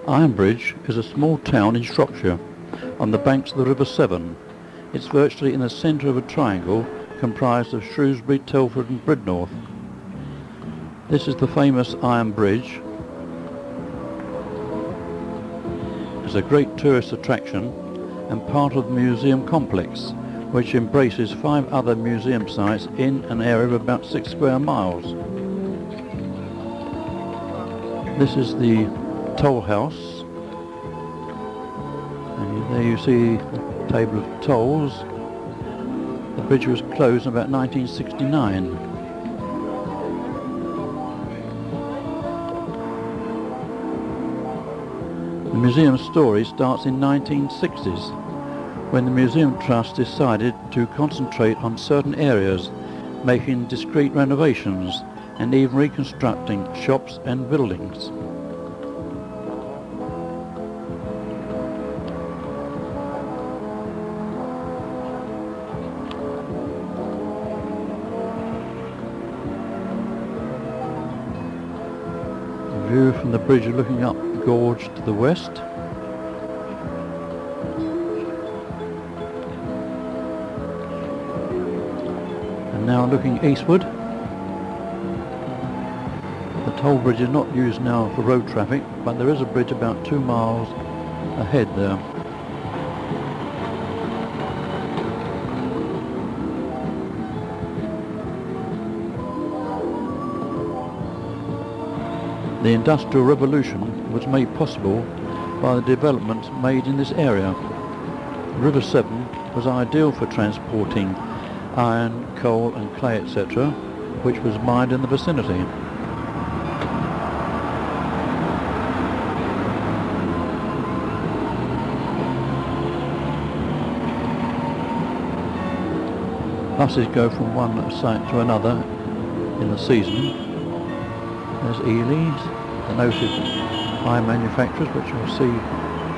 Ironbridge is a small town in Shropshire on the banks of the River Severn. It's virtually in the centre of a triangle comprised of Shrewsbury, Telford and Bridnorth. This is the famous Iron Bridge. It's a great tourist attraction and part of the museum complex, which embraces 5 other museum sites in an area of about 6 square miles. This is the toll house, and there you see a table of tolls. The bridge was closed in about 1969. The museum's story starts in 1960s, when the Museum Trust decided to concentrate on certain areas, making discrete renovations and even reconstructing shops and buildings. The view from the bridge looking up the gorge to the west. And now looking eastward. The toll bridge is not used now for road traffic, but there is a bridge about 2 miles ahead there. The Industrial Revolution was made possible by the development made in this area. The River Severn was ideal for transporting iron, coal and clay, etc., which was mined in the vicinity. Buses go from one site to another in the season. There's Ely's, the noted iron manufacturers, which you'll see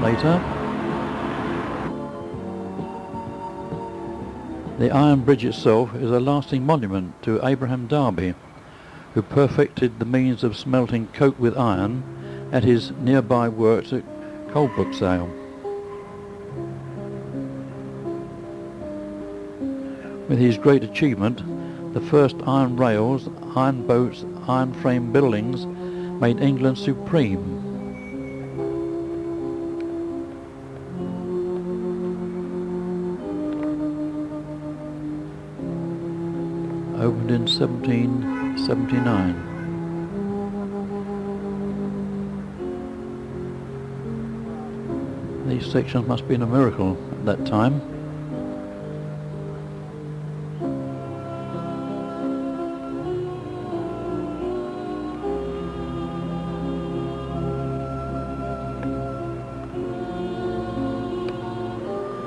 later. The Iron Bridge itself is a lasting monument to Abraham Darby, who perfected the means of smelting coke with iron at his nearby works at Coalbrookdale. With his great achievement, the first iron rails, iron boats, iron frame buildings made England supreme. Opened in 1779. These sections must have been a miracle at that time.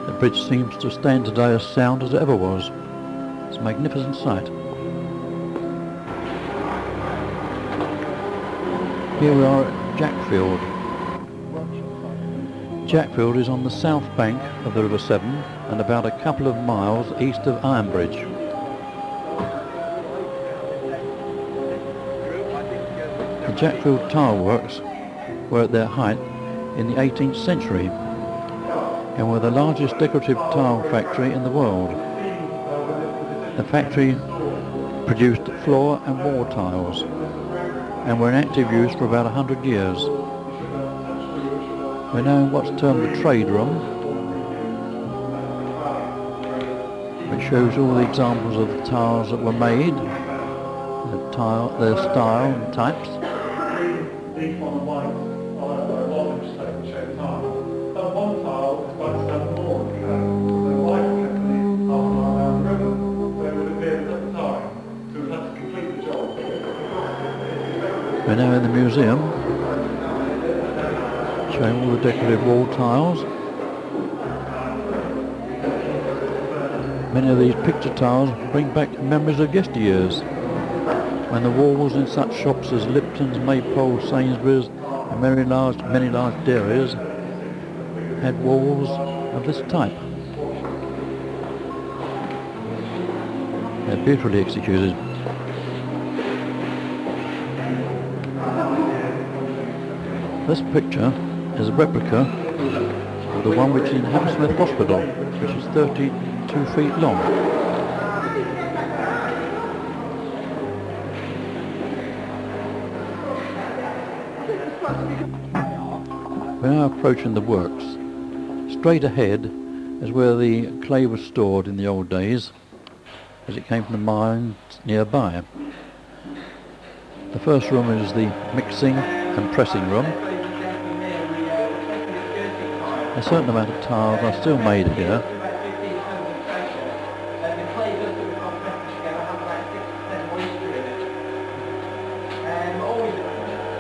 The bridge seems to stand today as sound as it ever was. It's a magnificent sight. Here we are at Jackfield. Jackfield is on the south bank of the River Severn and about a couple of miles east of Ironbridge. The Jackfield tile works were at their height in the 18th century and were the largest decorative tile factory in the world. The factory produced floor and wall tiles and were in active use for about 100 years. We're now in what's termed the trade room, which shows all the examples of the tiles that were made, their style and types. We're now in the museum, showing all the decorative wall tiles. Many of these picture tiles bring back memories of yesteryears, when the walls in such shops as Lipton's, Maypole, Sainsbury's and many large dairies had walls of this type. They're beautifully executed. This picture is a replica of the one which is in Hammersmith Hospital, which is 32 feet long. We're now approaching the works. Straight ahead is where the clay was stored in the old days, as it came from the mines nearby. The first room is the mixing and pressing room. A certain amount of tiles are still made here.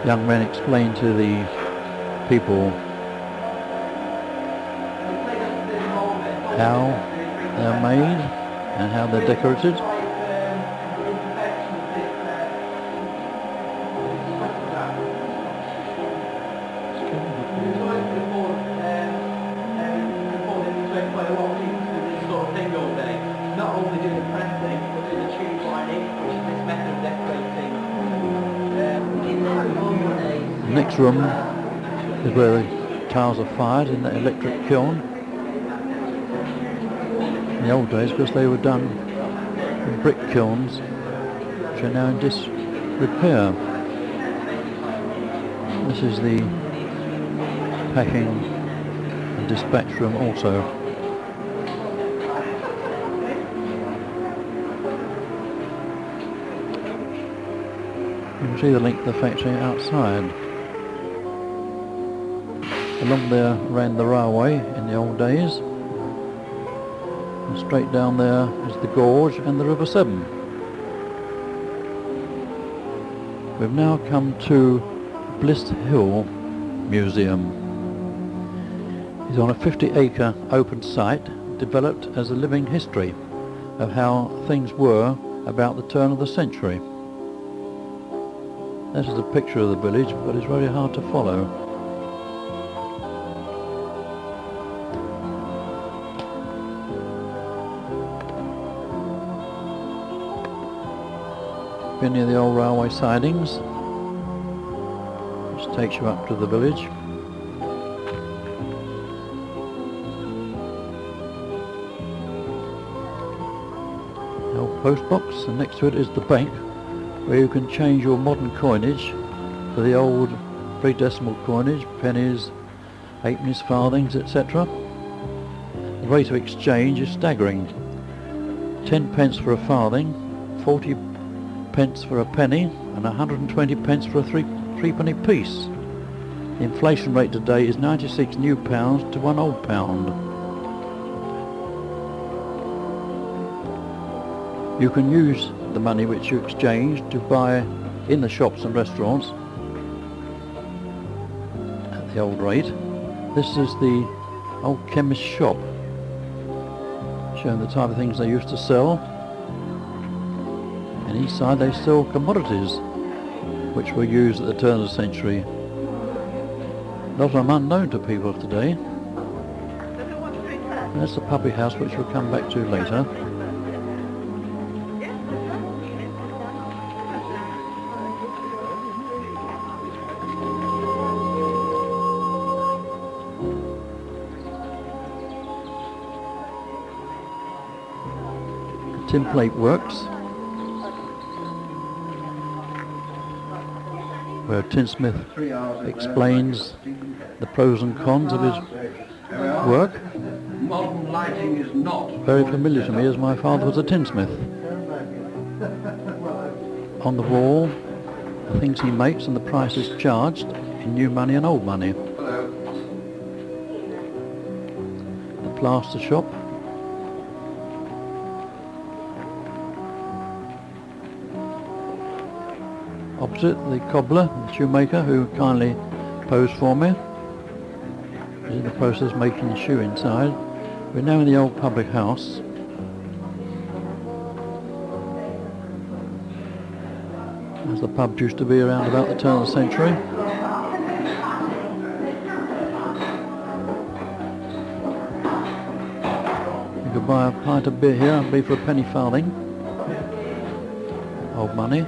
Young men explain to the people how they're made and how they're decorated. The next room is where the tiles are fired in the electric kiln. In the old days, because they were done in brick kilns, which are now in disrepair. This is the packing and dispatch room also. You can see the link to the factory outside. Along there ran the railway in the old days. And straight down there is the gorge and the River Severn. We've now come to Bliss Hill Museum. It's on a 50-acre open site developed as a living history of how things were about the turn of the century. This is a picture of the village, but it's very hard to follow. Been near the old railway sidings, which takes you up to the village. The old post box, and next to it is the bank, where you can change your modern coinage for the old 3 decimal coinage, pennies, halfpennies, farthings, etc. The rate of exchange is staggering. 10 pence for a farthing, 40 pence for a penny, and 120 pence for a threepenny piece. The inflation rate today is 96 new pounds to 1 old pound. You can use the money which you exchange to buy in the shops and restaurants at the old rate. This is the old chemist's shop, showing the type of things they used to sell. And inside they sell commodities which were used at the turn of the century. A lot of them unknown to people today. And that's the public house, which we'll come back to later. Tin plate works, where a tinsmith explains the pros and cons of his work. Modern lighting is not Very familiar to me, as my father was a tinsmith. On the wall, the things he makes and the prices charged in new money and old money. The plaster shop. Opposite, the cobbler, the shoemaker, who kindly posed for me. He's in the process of making the shoe inside. We're now in the old public house. As the pub used to be around about the turn of the century. You could buy a pint of beer here, it'd be for a penny farthing. Old money.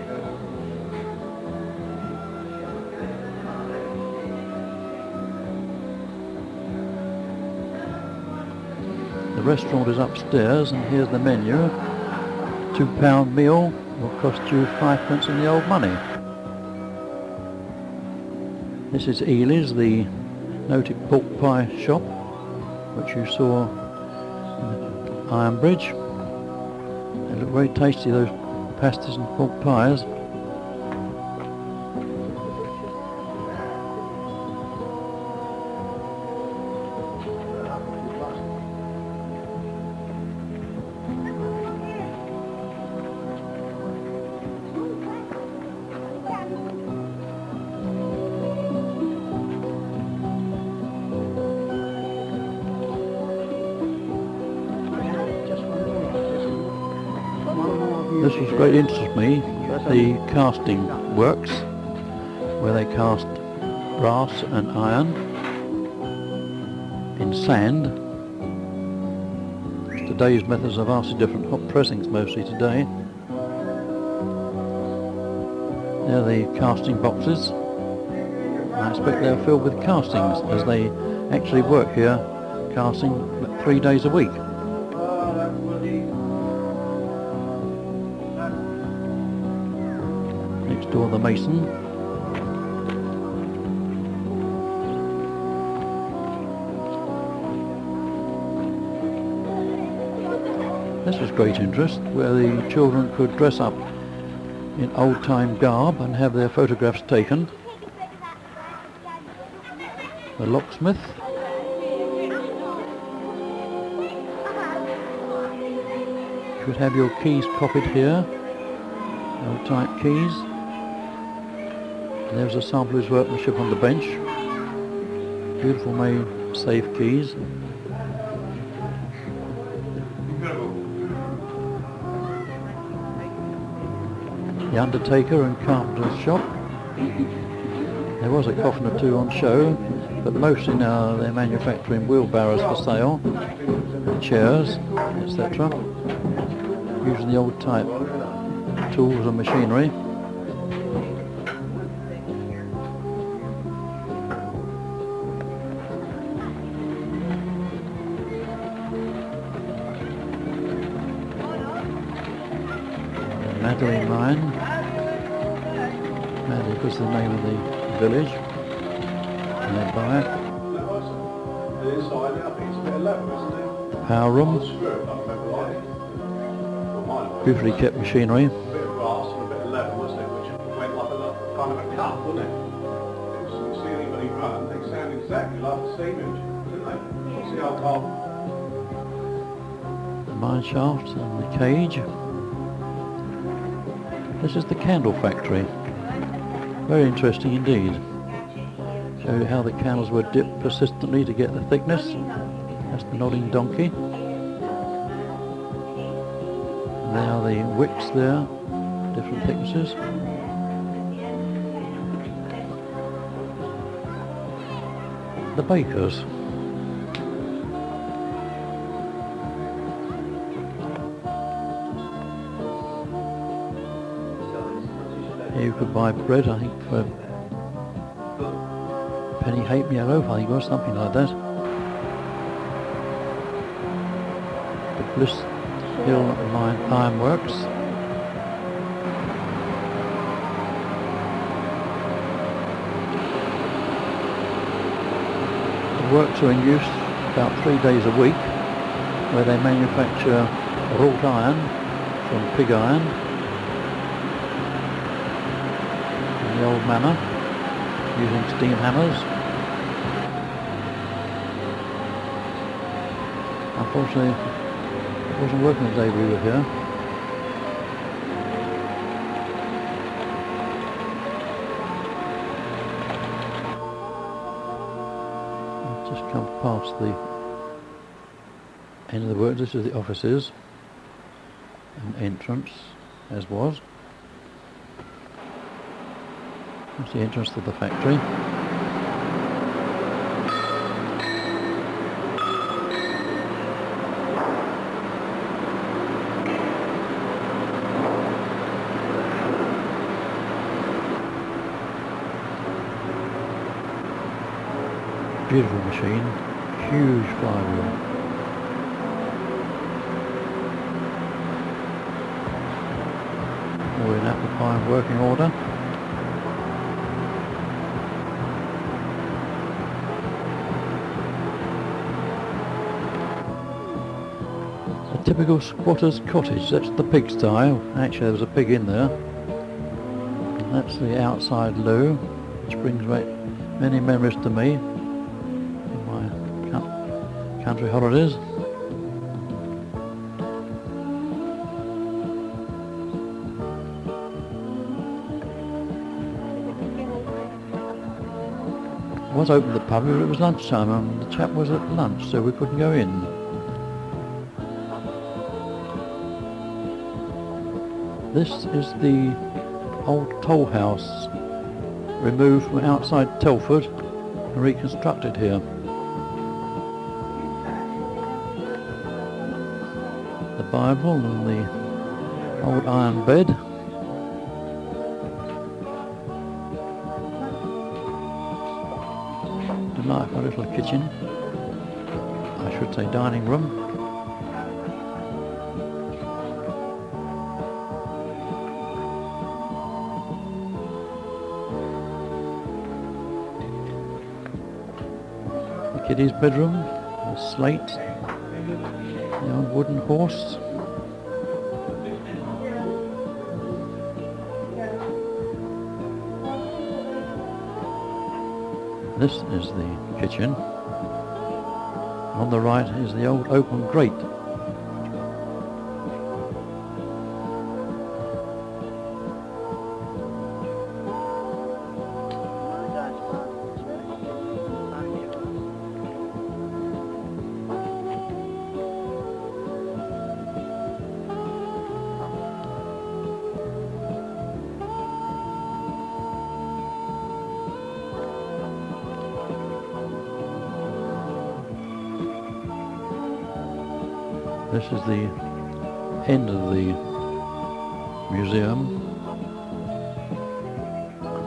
restaurant is upstairs, and here's the menu. £2 meal will cost you 5p in the old money. This is Ely's, the noted pork pie shop, which you saw in Ironbridge. They look very tasty, those pasties and pork pies. This was of great interest to me, the casting works, where they cast brass and iron in sand. Today's methods are vastly different, hot pressings mostly today. There are the casting boxes. I expect they're filled with castings, as they actually work here casting 3 days a week. Next door, the mason. This was great interest, where the children could dress up in old-time garb and have their photographs taken. The locksmith. You could have your keys copied here, old-type keys. There's a sample of his workmanship on the bench. Beautiful made safe keys. The undertaker and carpenter's shop. There was a coffin or two on show, but mostly now they're manufacturing wheelbarrows for sale, chairs, etc. Using the old type tools and machinery. Madeline Mine. Madeline was the name of the village. Nearby. Power room. Beautifully kept machinery. The mine shaft and the cage. This is the candle factory. Very interesting indeed. Show you how the candles were dipped persistently to get the thickness. That's the nodding donkey. And there are the wicks there, different thicknesses. The bakers. Here you could buy bread, I think, for a penny halfpenny a loaf, I think it was, something like that. The Bliss Hill Line Ironworks. The works are in use about 3 days a week, where they manufacture wrought iron from pig iron. The old manor, using steam hammers. Unfortunately, it wasn't working the day we were here. I've just come past the end of the work. This is the offices and entrance, as was. That's the entrance to the factory. Beautiful machine, huge flywheel. We're in apple pie working order. A typical squatter's cottage. That's the pigsty. Actually, there was a pig in there. And that's the outside loo, which brings back many memories to me in my country holidays. I was open the pub, but it was lunchtime and the chap was at lunch, so we couldn't go in. This is the old toll house, removed from outside Telford and reconstructed here. The Bible and the old iron bed. Delightful little kitchen, I should say dining room. The kiddies' bedroom, the slate, the old wooden horse. This is the kitchen. On the right is the old open grate. This is the end of the museum.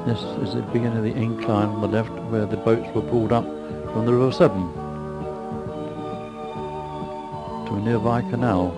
This is the beginning of the incline on the left where the boats were pulled up from the River Severn to a nearby canal.